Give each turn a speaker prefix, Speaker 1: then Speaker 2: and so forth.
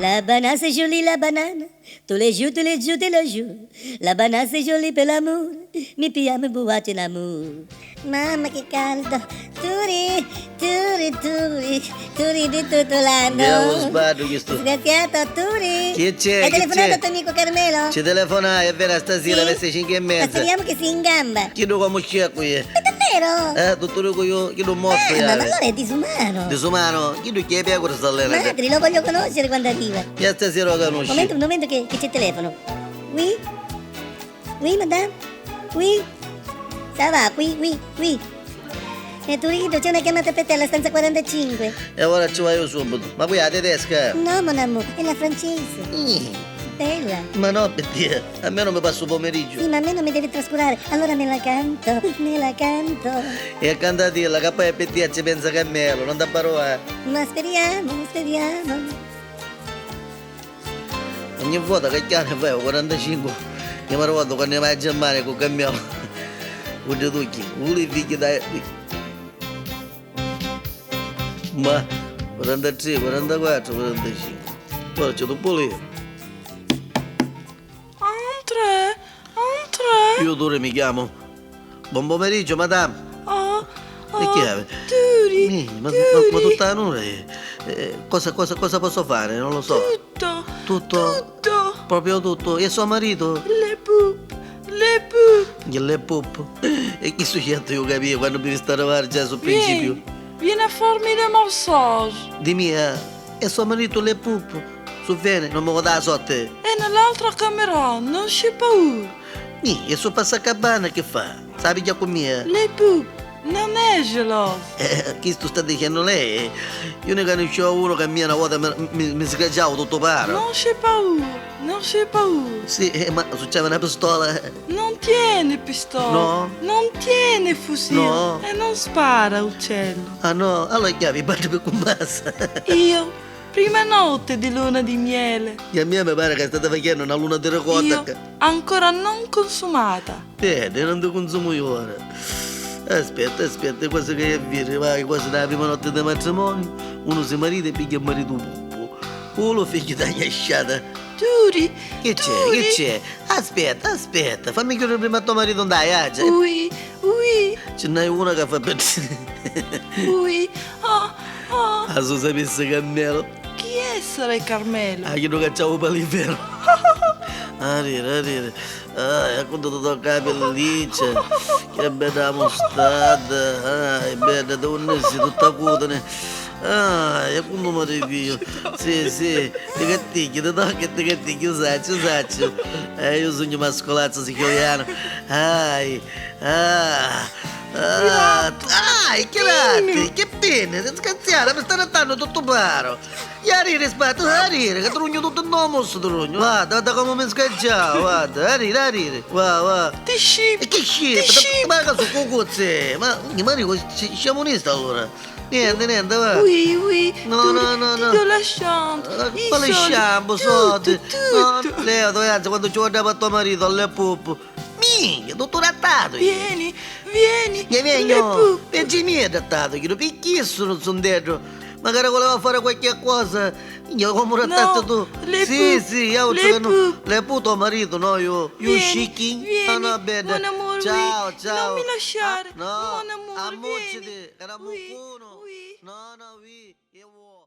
Speaker 1: La banane c'est joli la banane, tous les jours, tous les jours. La banane c'est joli per l'amour, mi piace buace l'amour. Mamma che caldo, turi, turi, turi, turi di tutto l'anno.
Speaker 2: Abbiamo sbaglio questo.
Speaker 1: Sgraziato, turi.
Speaker 2: Chi c'è?
Speaker 1: Hai
Speaker 2: Chi
Speaker 1: telefonato
Speaker 2: c'è?
Speaker 1: al tuo amico Carmelo?
Speaker 2: Ci telefonai, è vero, stasera
Speaker 1: Sì?
Speaker 2: alle 5 e
Speaker 1: Ma
Speaker 2: mezza.
Speaker 1: speriamo che sia in gamba.
Speaker 2: Chiedo come c'è qui.
Speaker 1: Ma davvero?
Speaker 2: Dottore, chi lo mostro,
Speaker 1: Ma allora è disumano.
Speaker 2: Disumano, chi lo chiede per questa allena?
Speaker 1: Madri, lo voglio conoscere quando arriva.
Speaker 2: Chi stasera lo conosci?
Speaker 1: Un momento che c'è il telefono. Oui? Oui, madame? Oui? Ça va, oui. Turito, c'è una chiamata per te alla stanza 45.
Speaker 2: E ora ci vai io subito. Ma qui è la tedesca?
Speaker 1: No, mon amour, è la francese. Bella.
Speaker 2: Ma no, per Dio, a me non mi passo pomeriggio.
Speaker 1: Sì, ma a me non mi devi trascurare. Allora me la canto.
Speaker 2: E a cantatela, che poi per Dio ci pensa Carmelo, non da parola.
Speaker 1: Ma speriamo.
Speaker 2: Ogni volta che chiamo fai 45, io mi ricordo quando vai a Germania con Carmelo. Con i tucchi, i figli dai. Ma 43, 44, 45. Ora c'è dopo lì.
Speaker 3: Entré.
Speaker 2: Io Dore mi chiamo. Buon pomeriggio, madame. E chi è?
Speaker 3: Turi,
Speaker 2: Ma tutta la notte. Cosa posso fare? Non lo so. Tutto? Proprio tutto? E suo marito?
Speaker 3: Le pup.
Speaker 2: Le pup. E chi succede io capisco quando mi sta a lavorare già sul principio?
Speaker 3: Vieni a farmi le massage.
Speaker 2: Di mia. E suo marito le pup. Su viene, non mi dà la sorte.
Speaker 3: E nell'altra camera, non c'è paura.
Speaker 2: E su passacabana che fa? Sa piglia con mia?
Speaker 3: Le pup, non è geloso.
Speaker 2: Chi tu sta dicendo lei? Io ne conoscevo uno che a mia una volta mi sgaggiava tutto paro.
Speaker 3: Non c'è paura.
Speaker 2: Sì, ma succede una pistola.
Speaker 3: Non tiene pistola.
Speaker 2: No.
Speaker 3: Non tiene fucile.
Speaker 2: No.
Speaker 3: E non spara uccello.
Speaker 2: Ah no, allora chiavi, parte per combassa.
Speaker 3: Io, prima notte di luna di miele.
Speaker 2: E a mia mi pare che è stata facendo una luna di ricotta.
Speaker 3: Io, ancora non consumata.
Speaker 2: Bene, non ti consumo io ora. Aspetta, quasi che è vero, vai, quasi la prima notte di matrimonio, uno si marita e piglia il marito pupo. Uno figlio da sciata.
Speaker 3: Turi,
Speaker 2: Che c'è? Aspetta, fammi chiudere prima a tuo marito, dai, aggia.
Speaker 3: Ui.
Speaker 2: Ce n'hai una che fa per...
Speaker 3: Ui.
Speaker 2: Ah, se sapesse Carmelo.
Speaker 3: Chi essere Carmelo?
Speaker 2: Ah, io non cacciavo per l'inferno. Arriva. Ah, quando ti tocca la pelliccia. Che bella mostarda. È bella, devo essere tutta cutane. Ah, e quando mi rivio. Sì. Ti catticchi, ti tocca e ti catticchi, usaccio. Io sogno mascolazzo siciliano. Che penne, ti scazziare, mi sta rattando tutto paro. E arriva, aspetta, arriva, che trugno tutto il nome, trugno. Guarda come mi scacciavo, guarda, arriva. Va.
Speaker 3: Ti scippo.
Speaker 2: E che scippo, ma che sono cucuzze? Ma Marico, siamo onesti allora. Niente, va.
Speaker 3: Ui.
Speaker 2: No.
Speaker 3: Ti do la chance.
Speaker 2: Quale shampoo, soldi? No, Leo, ragazzi, quando ci guardava a tuo marito alle pup. Minchia, tutto rattato.
Speaker 3: Vieni.
Speaker 2: Vieni,
Speaker 3: Le pup.
Speaker 2: pensi mio rattato, che lo picchissimo non sono dentro. Magari voleva fare qualche cosa. Io come rattato tu?
Speaker 3: Le
Speaker 2: Sì,
Speaker 3: pup.
Speaker 2: io
Speaker 3: Le pup.
Speaker 2: le pup tuo marito, no, io scicchi.
Speaker 3: Vieni.
Speaker 2: No, bene.
Speaker 3: Buon amore,
Speaker 2: Ciao.
Speaker 3: Non mi lasciare.
Speaker 2: No,
Speaker 3: Buon amore,
Speaker 2: ammucciti,
Speaker 3: vieni.
Speaker 2: era
Speaker 3: Ui.
Speaker 2: muccuno. No, io vuoi.